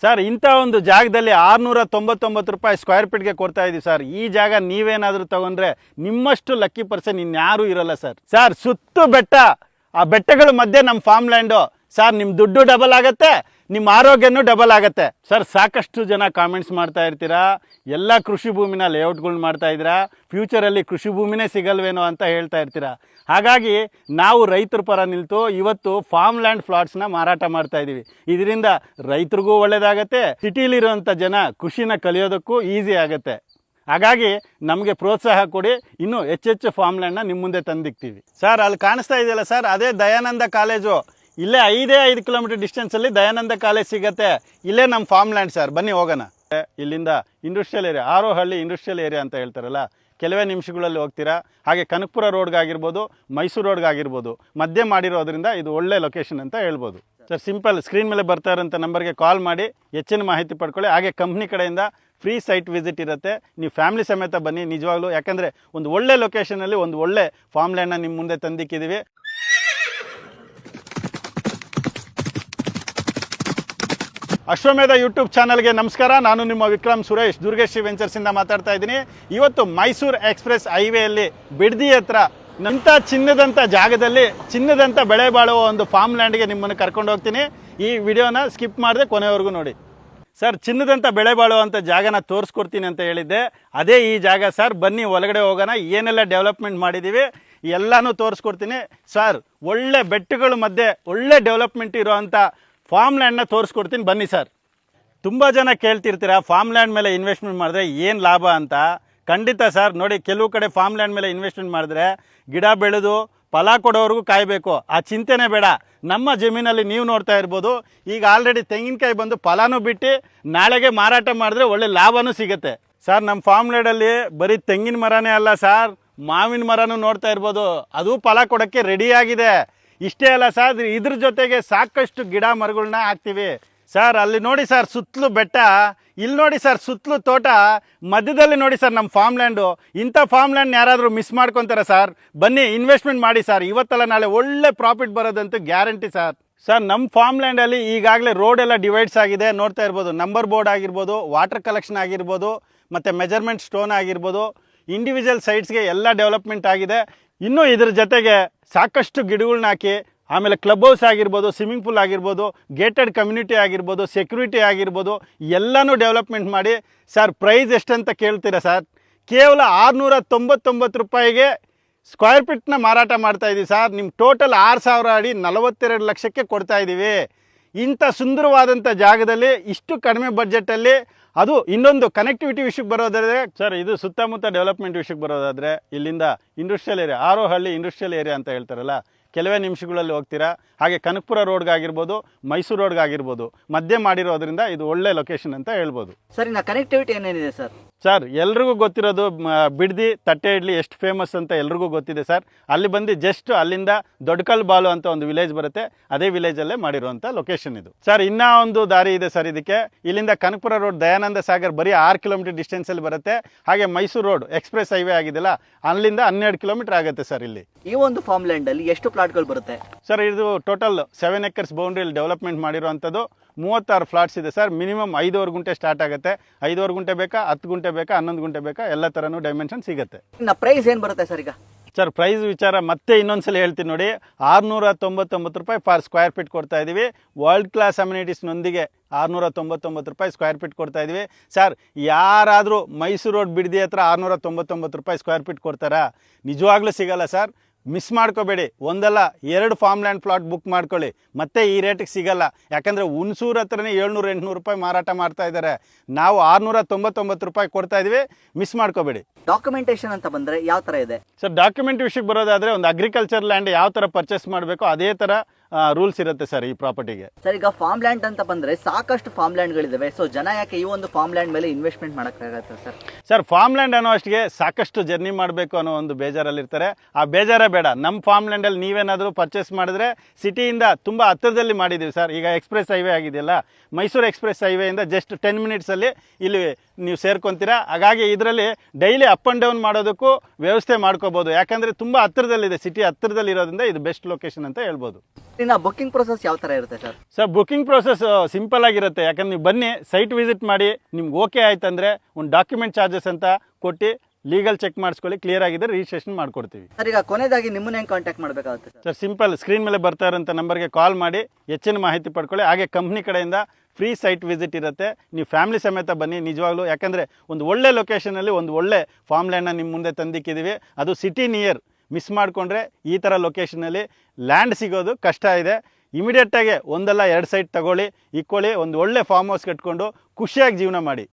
Sir ಇಂಥ ಒಂದು ಜಾಗದಲ್ಲಿ 699 ರೂಪಾಯಿ ಸ್ಕ್ವೇರ್ ಫೀಟ್ಗೆ ಕೊಡ್ತಾ ಇದ್ದೀವಿ ಸರ್. ಈ ಜಾಗ ನೀವೇನಾದರೂ ತಗೊಂಡ್ರೆ ನಿಮ್ಮಷ್ಟು ಲಕ್ಕಿ ಪರ್ಸನ್ ಇನ್ಯಾರೂ ಇರೋಲ್ಲ ಸರ್. ಸರ್ ಸುತ್ತು ಬೆಟ್ಟ, ಆ ಬೆಟ್ಟಗಳ ಮಧ್ಯೆ ನಮ್ಮ ಫಾರ್ಮ್ ಲ್ಯಾಂಡು ಸರ್. ನಿಮ್ಮ ದುಡ್ಡು ಡಬಲ್ ಆಗುತ್ತೆ, ನಿಮ್ಮ ಆರೋಗ್ಯನೂ ಡಬಲ್ ಆಗುತ್ತೆ ಸರ್. ಸಾಕಷ್ಟು ಜನ ಕಾಮೆಂಟ್ಸ್ ಮಾಡ್ತಾ ಇರ್ತೀರಾ, ಎಲ್ಲ ಕೃಷಿ ಭೂಮಿನ ಲೇಔಟ್ಗಳನ್ನ ಮಾಡ್ತಾ ಇದ್ದೀರಾ, ಫ್ಯೂಚರಲ್ಲಿ ಕೃಷಿ ಭೂಮಿನೇ ಸಿಗಲ್ವೇನೋ ಅಂತ ಹೇಳ್ತಾ ಇರ್ತೀರಾ. ಹಾಗಾಗಿ ನಾವು ರೈತರ ಪರ ನಿಲ್ತು ಇವತ್ತು ಫಾರ್ಮ್ ಲ್ಯಾಂಡ್ ಫ್ಲಾಟ್ಸ್ನ ಮಾರಾಟ ಮಾಡ್ತಾ ಇದ್ದೀವಿ. ಇದರಿಂದ ರೈತರಿಗೂ ಒಳ್ಳೆಯದಾಗತ್ತೆ, ಸಿಟಿಲಿರುವಂಥ ಜನ ಕೃಷಿನ ಕಲಿಯೋದಕ್ಕೂ ಈಸಿ ಆಗುತ್ತೆ. ಹಾಗಾಗಿ ನಮಗೆ ಪ್ರೋತ್ಸಾಹ ಕೊಡಿ, ಇನ್ನೂ ಹೆಚ್ಚೆಚ್ಚು ಫಾರ್ಮ್ ಲ್ಯಾಂಡ್ನ ನಿಮ್ಮ ಮುಂದೆ ತಂದಿಕ್ತೀವಿ ಸರ್. ಅಲ್ಲಿ ಕಾಣಿಸ್ತಾ ಇದೆಯಲ್ಲ ಸರ್, ಅದೇ ದಯಾನಂದ ಕಾಲೇಜು. ಇಲ್ಲೇ 5 ಕಿಲೋಮೀಟರ್ ಡಿಸ್ಟೆನ್ಸಲ್ಲಿ ದಯಾನಂದ ಕಾಲೇಜ್ ಸಿಗುತ್ತೆ. ಇಲ್ಲೇ ನಮ್ಮ ಫಾರ್ಮ್ ಲ್ಯಾಂಡ್ ಸರ್, ಬನ್ನಿ ಹೋಗೋಣ. ಇಲ್ಲಿಂದ industrial area, Arohalli industrial area ಅಂತ ಹೇಳ್ತಾರಲ್ಲ, ಕೆಲವೇ ನಿಮಿಷಗಳಲ್ಲಿ ಹೋಗ್ತೀರಾ. ಹಾಗೆ ಕನಕಪುರ ರೋಡ್ಗಾಗಿರ್ಬೋದು, ಮೈಸೂರು ರೋಡ್ಗಾಗಿರ್ಬೋದು, ಮಧ್ಯೆ ಮಾಡಿರೋದ್ರಿಂದ ಇದು ಒಳ್ಳೆ ಲೊಕೇಶನ್ ಅಂತ ಹೇಳ್ಬೋದು ಸರ್. ಸಿಂಪಲ್ ಸ್ಕ್ರೀನ್ ಮೇಲೆ ಬರ್ತಾ ಇರೋಂಥ ನಂಬರ್ಗೆ ಕಾಲ್ ಮಾಡಿ ಹೆಚ್ಚಿನ ಮಾಹಿತಿ ಪಡ್ಕೊಳ್ಳಿ. ಹಾಗೆ ಕಂಪ್ನಿ ಕಡೆಯಿಂದ ಫ್ರೀ ಸೈಟ್ ವಿಸಿಟ್ ಇರುತ್ತೆ, ನೀವು ಫ್ಯಾಮಿಲಿ ಸಮೇತ ಬನ್ನಿ ನಿಜವಾಗ್ಲೂ. ಯಾಕಂದರೆ ಒಂದು ಒಳ್ಳೆ ಲೊಕೇಶನಲ್ಲಿ ಒಂದು ಒಳ್ಳೆ ಫಾರ್ಮ್ ಲ್ಯಾಂಡ್ನ ನಿಮ್ಮ ಮುಂದೆ ತಂದಿಕ್ಕಿದ್ದೀವಿ. ಅಶ್ವಮೇಧ ಯೂಟ್ಯೂಬ್ ಚಾನಲ್ಗೆ ನಮಸ್ಕಾರ. ನಾನು ನಿಮ್ಮ ವಿಕ್ರಮ್ ಸುರೇಶ್, ದುರ್ಗೇಶಿ ವೆಂಚರ್ಸಿಂದ ಮಾತಾಡ್ತಾ ಇದ್ದೀನಿ. ಇವತ್ತು ಮೈಸೂರು ಎಕ್ಸ್ಪ್ರೆಸ್ ಹೈವೇಯಲ್ಲಿ ಬಿಡದಿ ಹತ್ರ ಇಂಥ ಚಿನ್ನದಂಥ ಜಾಗದಲ್ಲಿ ಚಿನ್ನದಂಥ ಬೆಳೆ ಬಾಳುವ ಒಂದು ಫಾರ್ಮ್ ಲ್ಯಾಂಡ್ಗೆ ನಿಮ್ಮನ್ನು ಕರ್ಕೊಂಡು ಹೋಗ್ತೀನಿ. ಈ ವಿಡಿಯೋನ ಸ್ಕಿಪ್ ಮಾಡದೆ ಕೊನೆವರೆಗೂ ನೋಡಿ ಸರ್. ಚಿನ್ನದಂಥ ಬೆಳೆ ಬಾಳುವಂಥ ಜಾಗನ ತೋರಿಸ್ಕೊಡ್ತೀನಿ ಅಂತ ಹೇಳಿದ್ದೆ, ಅದೇ ಈ ಜಾಗ ಸರ್. ಬನ್ನಿ ಒಳಗಡೆ ಹೋಗೋಣ. ಏನೆಲ್ಲ ಡೆವಲಪ್ಮೆಂಟ್ ಮಾಡಿದ್ದೀವಿ ಎಲ್ಲನೂ ತೋರಿಸ್ಕೊಡ್ತೀನಿ ಸರ್. ಒಳ್ಳೆ ಬೆಟ್ಟಗಳ ಮಧ್ಯೆ ಒಳ್ಳೆ ಡೆವಲಪ್ಮೆಂಟ್ ಇರೋವಂಥ ಫಾರ್ಮ್ ಲ್ಯಾಂಡ್ನ ತೋರಿಸ್ಕೊಡ್ತೀನಿ ಬನ್ನಿ ಸರ್. ತುಂಬ ಜನ ಕೇಳ್ತಿರ್ತೀರ ಫಾರ್ಮ್ ಲ್ಯಾಂಡ್ ಮೇಲೆ ಇನ್ವೆಸ್ಟ್ಮೆಂಟ್ ಮಾಡಿದ್ರೆ ಏನು ಲಾಭ ಅಂತ. ಖಂಡಿತ ಸರ್. ನೋಡಿ, ಕೆಲವು ಕಡೆ ಫಾರ್ಮ್ ಲ್ಯಾಂಡ್ ಮೇಲೆ ಇನ್ವೆಸ್ಟ್ಮೆಂಟ್ ಮಾಡಿದ್ರೆ ಗಿಡ ಬೆಳೆದು ಫಲ ಕೊಡೋವರೆಗೂ ಕಾಯಬೇಕು, ಆ ಚಿಂತೆನೇ ಬೇಡ. ನಮ್ಮ ಜಮೀನಲ್ಲಿ ನೀವು ನೋಡ್ತಾ ಇರ್ಬೋದು, ಈಗ ಆಲ್ರೆಡಿ ತೆಂಗಿನಕಾಯಿ ಬಂದು ಫಲಾನೂ ಬಿಟ್ಟು ನಾಳೆಗೆ ಮಾರಾಟ ಮಾಡಿದ್ರೆ ಒಳ್ಳೆ ಲಾಭನೂ ಸಿಗುತ್ತೆ ಸರ್. ನಮ್ಮ ಫಾರ್ಮ್ ಲ್ಯಾಂಡಲ್ಲಿ ಬರೀ ತೆಂಗಿನ ಮರನೇ ಅಲ್ಲ ಸರ್, ಮಾವಿನ ಮರನೂ ನೋಡ್ತಾ ಇರ್ಬೋದು, ಅದು ಫಲ ಕೊಡೋಕ್ಕೆ ರೆಡಿಯಾಗಿದೆ. ಇಷ್ಟೇ ಅಲ್ಲ ಸರ್, ಇದ್ರ ಜೊತೆಗೆ ಸಾಕಷ್ಟು ಗಿಡ ಮರಗಳನ್ನ ಹಾಕ್ತೀವಿ ಸರ್. ಅಲ್ಲಿ ನೋಡಿ ಸರ್, ಸುತ್ತಲೂ ಬೆಟ್ಟ, ಇಲ್ಲಿ ನೋಡಿ ಸರ್ ಸುತ್ತಲೂ ತೋಟ, ಮಧ್ಯದಲ್ಲಿ ನೋಡಿ ಸರ್ ನಮ್ಮ ಫಾರ್ಮ್ ಲ್ಯಾಂಡು. ಇಂಥ ಫಾರ್ಮ್ ಲ್ಯಾಂಡ್ ಯಾರಾದರೂ ಮಿಸ್ ಮಾಡ್ಕೊತಾರೆ ಸರ್. ಬನ್ನಿ ಇನ್ವೆಸ್ಟ್ಮೆಂಟ್ ಮಾಡಿ ಸರ್, ಇವತ್ತಲ್ಲ ನಾಳೆ ಒಳ್ಳೆ ಪ್ರಾಫಿಟ್ ಬರೋದಂತೂ ಗ್ಯಾರಂಟಿ ಸರ್. ಸರ್ ನಮ್ಮ ಫಾರ್ಮ್ ಲ್ಯಾಂಡಲ್ಲಿ ಈಗಾಗಲೇ ರೋಡ್ ಎಲ್ಲ ಡಿವೈಡ್ಸ್ ಆಗಿದೆ, ನೋಡ್ತಾ ಇರ್ಬೋದು. ನಂಬರ್ ಬೋರ್ಡ್ ಆಗಿರ್ಬೋದು, ವಾಟರ್ ಕಲೆಕ್ಷನ್ ಆಗಿರ್ಬೋದು, ಮತ್ತು ಮೆಜರ್ಮೆಂಟ್ ಸ್ಟೋನ್ ಆಗಿರ್ಬೋದು, ಇಂಡಿವಿಜುವಲ್ ಸೈಟ್ಸ್ಗೆ ಎಲ್ಲ ಡೆವಲಪ್ಮೆಂಟ್ ಆಗಿದೆ. ಇನ್ನೂ ಇದ್ರ ಜೊತೆಗೆ ಸಾಕಷ್ಟು ಗಿಡಗಳನ್ನ ಹಾಕಿ, ಆಮೇಲೆ ಕ್ಲಬ್ ಹೌಸ್ ಆಗಿರ್ಬೋದು, ಸ್ವಿಮ್ಮಿಂಗ್ ಪೂಲ್ ಆಗಿರ್ಬೋದು, ಗೇಟೆಡ್ ಕಮ್ಯುನಿಟಿ ಆಗಿರ್ಬೋದು, ಸೆಕ್ಯೂರಿಟಿ ಆಗಿರ್ಬೋದು, ಎಲ್ಲನೂ ಡೆವಲಪ್ಮೆಂಟ್ ಮಾಡಿ ಸರ್. ಪ್ರೈಸ್ ಎಷ್ಟಂತ ಕೇಳ್ತೀರಾ ಸರ್? ಕೇವಲ 699 ರೂಪಾಯಿಗೆ ಸ್ಕ್ವೇರ್ ಫೀಟ್ನ ಮಾರಾಟ ಮಾಡ್ತಾಯಿದ್ದೀವಿ ಸರ್. ನಿಮ್ಮ ಟೋಟಲ್ 6000 ಅಡಿ 42 ಲಕ್ಷಕ್ಕೆ ಕೊಡ್ತಾಯಿದ್ದೀವಿ. ಇಂಥ ಸುಂದರವಾದಂಥ ಜಾಗದಲ್ಲಿ ಇಷ್ಟು ಕಡಿಮೆ ಬಡ್ಜೆಟಲ್ಲಿ, ಅದು ಇನ್ನೊಂದು ಕನೆಕ್ಟಿವಿಟಿ ವಿಷಯಕ್ಕೆ ಬರೋದಾದರೆ ಸರ್, ಇದು ಸುತ್ತಮುತ್ತ ಡೆವಲಪ್ಮೆಂಟ್ ವಿಷಯಕ್ಕೆ ಬರೋದಾದರೆ ಇಲ್ಲಿಂದ industrial area, Arohalli industrial area ಅಂತ ಹೇಳ್ತಾರಲ್ಲ, ಕೆಲವೇ ನಿಮಿಷಗಳಲ್ಲಿ ಹೋಗ್ತೀರಾ. ಹಾಗೆ ಕನಕಪುರ ರೋಡ್ಗಾಗಿರ್ಬೋದು, ಮೈಸೂರು ರೋಡ್ಗಾಗಿರ್ಬೋದು, ಮಧ್ಯೆ ಮಾಡಿರೋದ್ರಿಂದ ಇದು ಒಳ್ಳೆ ಲೊಕೇಶನ್ ಅಂತ ಹೇಳ್ಬೋದು ಸರ್. ಇನ್ನು ಕನೆಕ್ಟಿವಿಟಿ ಏನೇನಿದೆ ಸರ್? ಸರ್ ಎಲ್ರಿಗೂ ಗೊತ್ತಿರೋದು ಬಿಡದಿ ತಟ್ಟೆ ಇಡ್ಲಿ ಎಷ್ಟು ಫೇಮಸ್ ಅಂತ ಎಲ್ರಿಗೂ ಗೊತ್ತಿದೆ ಸರ್. ಅಲ್ಲಿ ಬಂದು ಜಸ್ಟ್ ಅಲ್ಲಿಂದ ದೊಡ್ಡಕಲ್ ಬಾಲು ಅಂತ ಒಂದು ವಿಲೇಜ್ ಬರುತ್ತೆ, ಅದೇ ವಿಲೇಜಲ್ಲೇ ಮಾಡಿರುವಂಥ ಲೊಕೇಶನ್ ಇದು ಸರ್. ಇನ್ನೂ ಒಂದು ದಾರಿ ಇದೆ ಸರ್ ಇದಕ್ಕೆ. ಇಲ್ಲಿಂದ ಕನಕಪುರ ರೋಡ್ ದಯಾನಂದ ಸಾಗರ್ ಬರೀ 6 ಕಿಲೋಮೀಟರ್ ಡಿಸ್ಟೆನ್ಸಲ್ಲಿ ಬರುತ್ತೆ. ಹಾಗೆ ಮೈಸೂರು ರೋಡ್ ಎಕ್ಸ್ಪ್ರೆಸ್ ಹೈವೇ ಆಗಿದೆಯಲ್ಲ, ಅಲ್ಲಿಂದ 12 ಕಿಲೋಮೀಟರ್ ಆಗುತ್ತೆ ಸರ್. ಇಲ್ಲಿ ಈ ಒಂದು ಫಾರ್ಮ್ ಲ್ಯಾಂಡಲ್ಲಿ ಎಷ್ಟು ಪ್ಲಾಟ್ಗಳು ಬರುತ್ತೆ ಸರ್? ಇದು ಟೋಟಲ್ 7 ಎಕರ್ಸ್ ಬೌಂಡ್ರಿಯಲ್ಲಿ ಡೆವಲಪ್ಮೆಂಟ್ ಮಾಡಿರುವಂಥದ್ದು. 36 ಫ್ಲಾಟ್ಸ್ ಇದೆ ಸರ್. ಮಿನಿಮಮ್ 5 ಗುಂಟೆ ಸ್ಟಾರ್ಟ್ ಆಗುತ್ತೆ. 5 ಗುಂಟೆ ಬೇಕಾ, 10 ಗುಂಟೆ ಬೇಕಾ, 11 ಗುಂಟೆ ಬೇಕಾ, ಎಲ್ಲ ಥರನೂ ಡೈಮೆನ್ಷನ್ ಸಿಗುತ್ತೆ. ಇನ್ನು ಪ್ರೈಸ್ ಏನು ಬರುತ್ತೆ ಸರ್ ಈಗ? ಸರ್ ಪ್ರೈಸ್ ವಿಚಾರ ಮತ್ತೆ ಇನ್ನೊಂದ್ಸಲ ಹೇಳ್ತೀನಿ ನೋಡಿ. 699 ರೂಪಾಯಿ ಪರ್ ಸ್ಕ್ವೇರ್ ಫೀಟ್ ಕೊಡ್ತಾ ಇದ್ದೀವಿ. ವರ್ಲ್ಡ್ ಕ್ಲಾಸ್ ಅಮ್ಯುನಿಟೀಸ್ನೊಂದಿಗೆ 699 ರೂಪಾಯಿ ಸ್ಕ್ವೇರ್ ಫೀಟ್ ಕೊಡ್ತಾ ಇದ್ದೀವಿ ಸರ್. ಯಾರಾದರೂ ಮೈಸೂರು ರೋಡ್ ಬಿಡದಿ ಹತ್ರ 699 ರೂಪಾಯಿ ಸ್ಕ್ವೇರ್ ಫೀಟ್ ಕೊಡ್ತಾರಾ? ನಿಜವಾಗ್ಲೂ ಸಿಗಲ್ಲ ಸರ್. ಮಿಸ್ ಮಾಡ್ಕೋಬೇಡಿ. ಒಂದಲ್ಲ 2 ಫಾರ್ಮ್ ಲ್ಯಾಂಡ್ ಪ್ಲಾಟ್ ಬುಕ್ ಮಾಡ್ಕೊಳ್ಳಿ, ಮತ್ತೆ ಈ ರೇಟಿಗೆ ಸಿಗಲ್ಲ. ಯಾಕಂದರೆ ಹುಣಸೂರು ಹತ್ರನೇ 700-800 ರೂಪಾಯಿ ಮಾರಾಟ ಮಾಡ್ತಾ ಇದ್ದಾರೆ. ನಾವು 699 ರೂಪಾಯಿ ಕೊಡ್ತಾ ಇದ್ದೀವಿ, ಮಿಸ್ ಮಾಡ್ಕೋಬೇಡಿ. ಡಾಕ್ಯುಮೆಂಟೇಷನ್ ಅಂತ ಬಂದರೆ ಯಾವ ಥರ ಇದೆ ಸರ್? ಡಾಕ್ಯುಮೆಂಟ್ ವಿಷಯಕ್ಕೆ ಬರೋದಾದರೆ ಒಂದು ಅಗ್ರಿಕಲ್ಚರ್ ಲ್ಯಾಂಡ್ ಯಾವ ಥರ ಪರ್ಚೇಸ್ ಮಾಡಬೇಕು ಅದೇ ಥರ ರೂಲ್ಸ್ ಇರುತ್ತೆ ಸರ್ ಈ ಪ್ರಾಪರ್ಟಿಗೆ. ಸರ್ ಈಗ ಫಾರ್ಮ್ ಲ್ಯಾಂಡ್ ಅಂತ ಬಂದರೆ ಸಾಕಷ್ಟು ಫಾರ್ಮ್ ಲ್ಯಾಂಡ್ಗಳಿದ್ದಾವೆ. ಸೊ ಜನ ಯಾಕೆ ಈ ಒಂದು ಫಾರ್ಮ್ ಲ್ಯಾಂಡ್ ಮೇಲೆ ಇನ್ವೆಸ್ಟ್ಮೆಂಟ್ ಮಾಡೋಕ್ಕಾಗತ್ತೆ ಸರ್? ಸರ್ ಫಾರ್ಮ್ ಲ್ಯಾಂಡ್ ಅನ್ನೋ ಅಷ್ಟಿಗೆ ಸಾಕಷ್ಟು ಜರ್ನಿ ಮಾಡಬೇಕು ಅನ್ನೋ ಒಂದು ಬೇಜಾರಲ್ಲಿರ್ತಾರೆ. ಆ ಬೇಜಾರೇ ಬೇಡ. ನಮ್ಮ ಫಾರ್ಮ್ ಲ್ಯಾಂಡಲ್ಲಿ ನೀವೇನಾದರೂ ಪರ್ಚೇಸ್ ಮಾಡಿದ್ರೆ ಸಿಟಿಯಿಂದ ತುಂಬ ಹತ್ತಿರದಲ್ಲಿ ಮಾಡಿದ್ದೀವಿ ಸರ್. ಈಗ ಎಕ್ಸ್ಪ್ರೆಸ್ ಹೈವೇ ಆಗಿದೆಯಲ್ಲ, ಮೈಸೂರು ಎಕ್ಸ್ಪ್ರೆಸ್ ಹೈವೇಯಿಂದ ಜಸ್ಟ್ 10 ಮಿನಿಟ್ಸಲ್ಲಿ ಇಲ್ಲಿ ನೀವು ಸೇರ್ಕೊತೀರಾ. ಹಾಗಾಗಿ ಇದರಲ್ಲಿ ಡೈಲಿ ಅಪ್ ಆ್ಯಂಡ್ ಡೌನ್ ಮಾಡೋದಕ್ಕೂ ವ್ಯವಸ್ಥೆ ಮಾಡ್ಕೋಬೋದು. ಯಾಕಂದರೆ ತುಂಬ ಹತ್ತಿರದಲ್ಲಿದೆ, ಸಿಟಿ ಹತ್ತಿರದಲ್ಲಿರೋದ್ರಿಂದ ಇದು ಬೆಸ್ಟ್ ಲೊಕೇಶನ್ ಅಂತ ಹೇಳ್ಬೋದು. ಇನ್ನು ಬುಕ್ಕಿಂಗ್ ಪ್ರೊಸೆಸ್ ಯಾವ ಥರ ಇರುತ್ತೆ sir? Sir booking process simple ಆಗಿರುತ್ತೆ. ಯಾಕಂದ್ರೆ ನೀವು ಬನ್ನಿ, ಸೈಟ್ ವಿಸಿಟ್ ಮಾಡಿ, ನಿಮ್ಗೆ ಓಕೆ ಆಯ್ತಂದರೆ ಒಂದು ಡಾಕ್ಯುಮೆಂಟ್ ಚಾರ್ಜಸ್ ಅಂತ ಕೊಟ್ಟು ಲೀಗಲ್ ಚೆಕ್ ಮಾಡಿಸ್ಕೊಳ್ಳಿ, ಕ್ಲಿಯರ್ ಆಗಿದೆ ರಿಜಿಸ್ಟ್ರೇಷನ್ ಮಾಡ್ಕೊಡ್ತೀವಿ. ಸರ್ ಈಗ ಕೊನೆಯದಾಗಿ ನಿಮ್ಮನ್ನ ಹೆಂಗೆ ಕಾಂಟ್ಯಾಕ್ಟ್ ಮಾಡಬೇಕಾಗುತ್ತೆ ಸರ್? ಸರ್ ಸಿಂಪಲ್, ಸ್ಕ್ರೀನ್ ಮೇಲೆ ಬರ್ತಾ ಇರೋಂಥ ನಂಬರ್ಗೆ ಕಾಲ್ ಮಾಡಿ ಹೆಚ್ಚಿನ ಮಾಹಿತಿ ಪಡ್ಕೊಳ್ಳಿ. ಹಾಗೆ ಕಂಪ್ನಿ ಕಡೆಯಿಂದ ಫ್ರೀ ಸೈಟ್ ವಿಸಿಟ್ ಇರುತ್ತೆ. ನೀವು ಫ್ಯಾಮಿಲಿ ಸಮೇತ ಬನ್ನಿ ನಿಜವಾಗ್ಲೂ. ಯಾಕಂದರೆ ಒಂದು ಒಳ್ಳೆ ಲೊಕೇಶನಲ್ಲಿ ಒಂದು ಒಳ್ಳೆ ಫಾರ್ಮ್ ಲ್ಯಾಂಡ್ನ ನಿಮ್ಮ ಮುಂದೆ ತಂದಿಕ್ಕಿದ್ದೀವಿ. ಅದು ಸಿಟಿ ನಿಯರ್. ಮಿಸ್ ಮಾಡಿಕೊಂಡ್ರೆ ಈ ಥರ ಲೊಕೇಶನಲ್ಲಿ ಲ್ಯಾಂಡ್ ಸಿಗೋದು ಕಷ್ಟ ಇದೆ. ಇಮಿಡಿಯೇಟಾಗಿ ಒಂದಲ್ಲ 2 ಸೈಟ್ ತಗೊಳ್ಳಿ, ಇಕ್ಕೊಳ್ಳಿ, ಒಂದು ಒಳ್ಳೆ ಫಾರ್ಮ್ ಹೌಸ್ ಕಟ್ಕೊಂಡು ಖುಷಿಯಾಗಿ ಜೀವನ ಮಾಡಿ.